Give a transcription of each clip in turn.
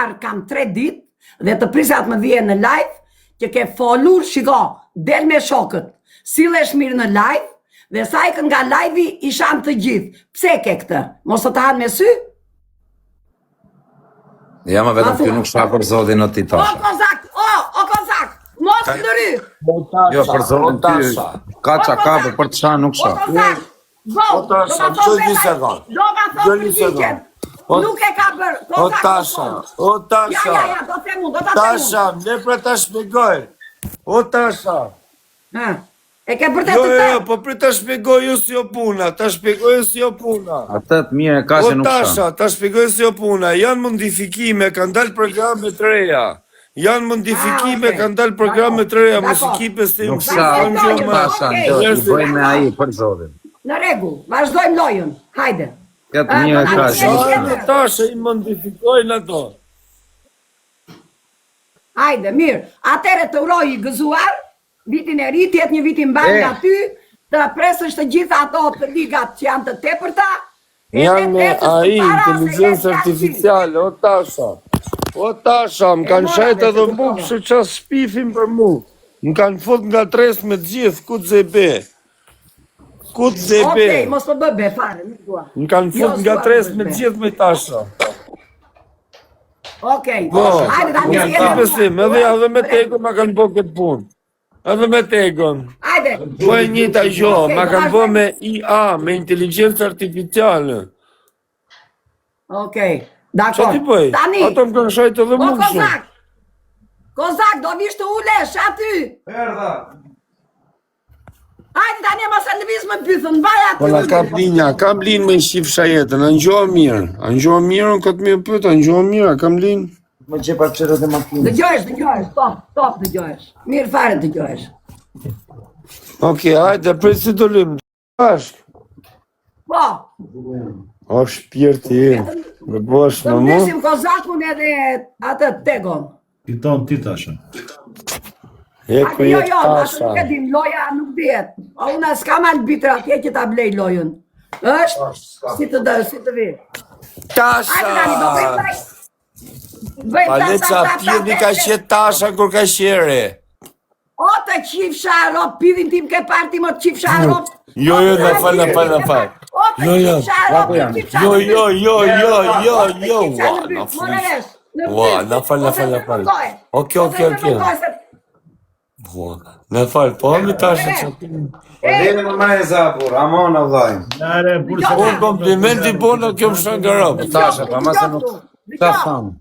parë kam 3 ditë dhe të prisat më dhije në live që ke folur, shiko, del me shokët, sillesh mirë në live dhe sajkën nga live-i ishan të gjithë. Pse ke këtë? Mos të hanë me sy? Ja ma vetëm kjo nuk shka për zotin në ti O tasha. kozak, o kozak, mos të ndëry. Jo për zotin ty, ka qa kape për të shka nuk O shka. kozak, do ma thonë përgjigjen. Nuk e ka bërë. O Tasha, Ja, do të them unë, do ta them unë. Tasha, ne për ta shpjegoj. O Tasha. E ke për të Jo, të po për ta shpjegoj ju si o puna, ta shpjegoj si o puna. Atët mirë e ka O që nuk shka. Tasha, ta shpjegoj si o puna, janë modifikime, kanë dalë programe të reja. Janë modifikime, kanë dalë programe të reja, mos i kipe se Nuk më shka, tasha, i bëjmë me aji për zotin. Në rregull, vazhdojmë lojën. Hajde. Këtë mirë e ka që nuk shka. Tasha i modifikojnë ato. Hajde, mirë. Atëre të uroj i gëzuar, vitin e ri, tjetë një vitin mbarë nga ty, të presësh të gjitha ato të ligat që janë të tepërta. Janë me AI, inteligencë artificiale, o Tasha. O Tasha, më kanë shajt edhe mbukë që qas shpifin për mu. Më kanë fut nga tres me gjithë, ku të zebe. Ku të zebe. Okej, mos të bëbe, fare, nuk dua. Më kanë fut nga tres me gjithë me Tasha. Okej, Po, hajde tani unë ka besim, edhe me tegon ma kanë bo këtë punë. Edhe me tegon. Hajde. Po e njëta gjo, ma kanë bo me IA, me inteligencë artificiale. Okej, Qa dakor. ti bëj? Tani, Ato më kanë shajt edhe o mu kështu. kozak, kozak, do vish të ulesh aty. Erda. Hajde tani mos e lëviz më pythën, vaj aty. Po la kam linë me shqip shajetën, a njohë mirë. A njohë mirë, unë këtë mirë pëtë, a njohë mirë, a kam linë. Më gjepa qërët e makinë. Dëgjohesh, top dëgjohesh. Mirë fare dëgjohesh. Oke, hajde, prej si do lymë, bashkë. Po, O shpirti im, me bosh të në mu. mbesim kozakun edhe atë tegon. Fiton ti tasha. Eko Jo, jetë atë Tasha. nuk e dim, loja nuk dihet. O unë s'kam arbitra atje që ta blej lojën. Është? Si të vi. Hajde tani, do bëjmë Tasha! play. Bëjmë Paleca pjedi ka qetë Tasha kur ka qere. O të qifsha rop, pidhin tim ke parti më të qifsha rop. Jo, na fal. O të Jo, qifsha rop, qifsha Jo, rop. Ua, na fal. Oke. Ua, na fal, po mi Tasha që... Dini më ma e zapur, amon o vajnë. Nare, bursa. Po komplimenti bona kjo më shën nga rëpë. Tasha, pa ma se nuk... Ta famë.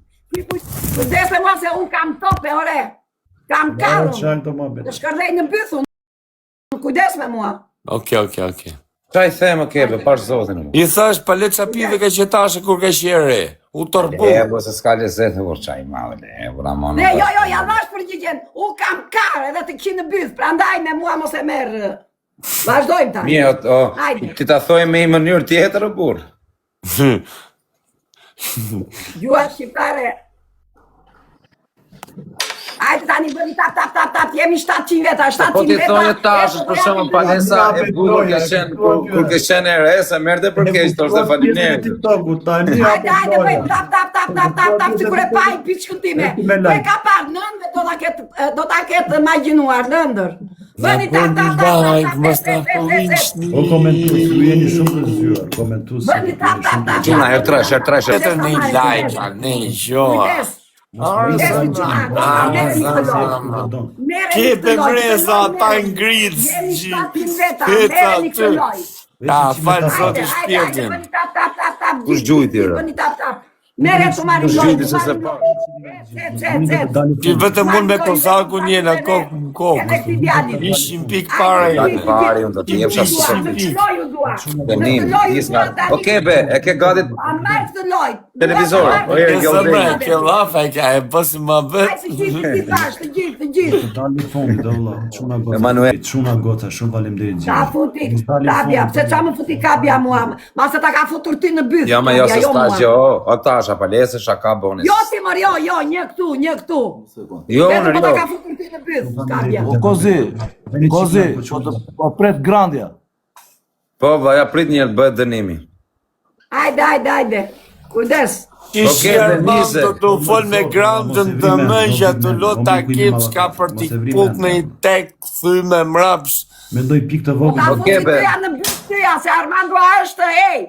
Kujdese ma se unë kam tope, ore. Kam karun. Çan to mohabet. Të shkërdej në bythun. Kujdes me mua. Oke. Qa i theme kebe, pash zotin. I thash Paleca pjedi ka qetë Tasha kur ka qere. U torbu. Po se s'ka lezet në vor qaj male, por amon o Ne, vajnë. jo, ja dhash përgjigjen. Unë kam karë edhe të kishin në byth, prandaj me mua mos e merë. Vazhdojmë tani. Mirë, Hajde. ti ta thoj me i mënyrë tjetër o burë. Gjua shqiptare. Hajde tani bëni tap, jemi 700 veta, 700 veta. Po ti thonë Tasha, për shumë Palesa e burë kur ke qenë e re, se merte për keq, të është dhe faliminderit. TikToku tani. Hajde, bëjmë tap, sikur e pa i piçkën time. Po e ka parë nëndër, do ta ketë imagjinuar nëndër. Bëni tap. O komentues, ju jeni shumë të zgjuar. Komentues. Bëni tap. Quna, herë tresh. Këtë në i like, në i gjoa. Kepe mreza, ta ngritës gjithë. Mereni këtë loj. Ta falë zotë shpirtin. Kush gjujt tjera? Bëni tap. Mere të marim loj. gjujti se se pa. Ti vetëm unë me kozakun jena kokë në kokë. Ishim pik para jene. Pari, unë të të jep shasë Ishim të pik. Benim, isma. Oke be, e ke gati A marrë këtë loj. televizor. O E herë se gjallë bre, drejnë. ke lafa e ka e bësi ma Hajde vetë. të gjithë. Dali fondi do valla. Shumë gota. Emanuel. Shumë gota, shumë faleminderit Ta gjithë. futi kabja, pse qa më futi kabja mua? Ma se ta ka futur ti në byth. Ja, ma jo se kabja, sta mua. që o Tasha, Palesa, shaka bonis. Jo ti mër, jo, një këtu. Jo, Vetëm në po ta rjo. ka futur ti në byth, kabja. Kozi, po pret grandja. Po, vaja prit njërë bëhet dënimi. Hajde. Kujdes. Kish Armando të fol me grandën të mëngja të lota kipska për t'i put në i tek thyme mraps. Mendoj pikë të Ta vogël. fusi tyja në bytyja, se Armando është, ej!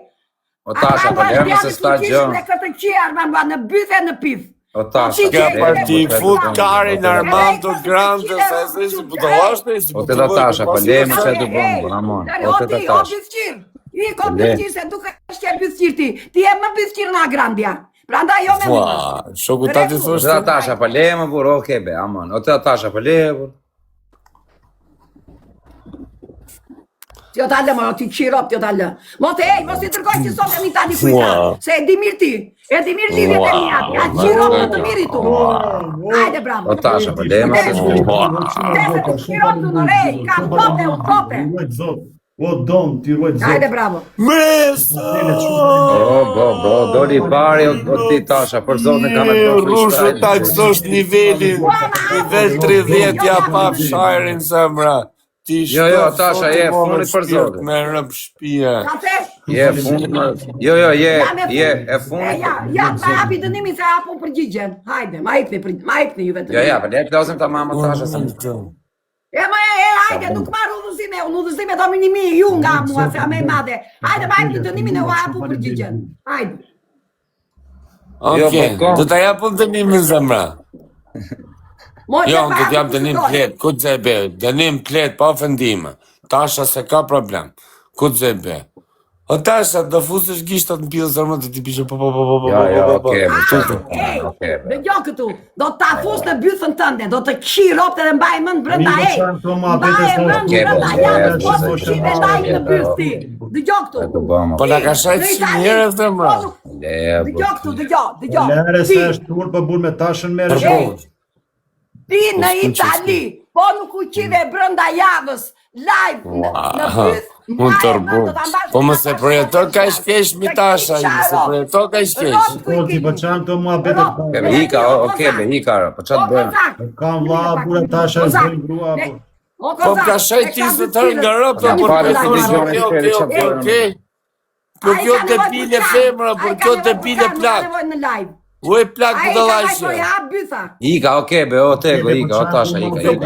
O tasha, po lërë se sta gjë. Në këtë qi, Armando, në byth e në pif. O tasha, Ka për t'i fut karin Armando grandës, e se si budollashtë, si O të da tasha, po lërë që të bëmë, Ramon. O të da tasha. I ko bythqir, se duke është që bythqir ti. Ti e më bythqir nga grandja. Pranda jo me më. Shoku ta ti O të thoshtë. da tasha, po lërë më burë, oke be, amon. O të da tasha, po lërë burë. Ti o talë, mo, ti qirop, ti o talë. Mo të ej, mos i tërkoj që sot e një tani kujta. Se e di mirë ti. E di mirë lidhjet e mija. Ja qirop në të miri tu. Hajde, bravo. O tasha, po lërë më se Tese të qirop të në rej. Kam tope, u tope. Ruajt zot. O don, ti ruajt zot. Hajde, bravo. Mreso! O, doli pari, o ti tasha, për zonë kam e të Rusho ta kësosh nivelin. Nivel 30 ja pa fshajrin zemra. Ti Jo, tasha, je funit për zonë. Me rëp shpia. Ka thesh? Je funit, jo, e funit. Ja, ma hapi dënimi se hapu përgjigjen. Hajde, ma ipni ju vetë. Jo, po lërë plazim të mama tasha. Hajde, nuk marrë udhëzime, unë udhëzime do minimi ju nga mua, se a me madhe. Hajde, ma ipni dënimin e u hapu përgjigjen. Hajde. Oke, do të japun dënimin zemra. Jo, do të jap dënim plet, ku të zebe, dënim plet, pa ofendime. Tasha se ka problem, ku të zebe. O tasha, do fusësh gishtat në pjellë zërmë të ti pishe po. oke, Ej, dhe gjo këtu, do ta fus në bythën tënde, do të kshi ropte dhe mbaj mënd brënda, ej. Mbaj mënd brënda, janës posë kshi dhe ndaj në byth ti. Dhe gjo këtu. Po la ka shajt si njëre dhe mra. Dhe gjo këtu, dhe gjo. Lere se është tur për bur me tashën me rëshkohë. Ti në Itali, po nuk u qive brënda javës, live në byth. Unë të rbu. Po më se përjeto ka shkesh mi tasha, më se përjeto ka shkesh. Po ti po qanë të mua betet pa. Kebe, hika, po qatë bëjmë. Kam vla, bure tasha e zbëjnë grua, po. Po ka shajt ti së tërë nga rëpë, por të thosh, oke. Për kjo të pile femra, për kjo të pile plak. U e plak të dëllajshë. Hika, oke, be, o tego, hika, o tasha, hika.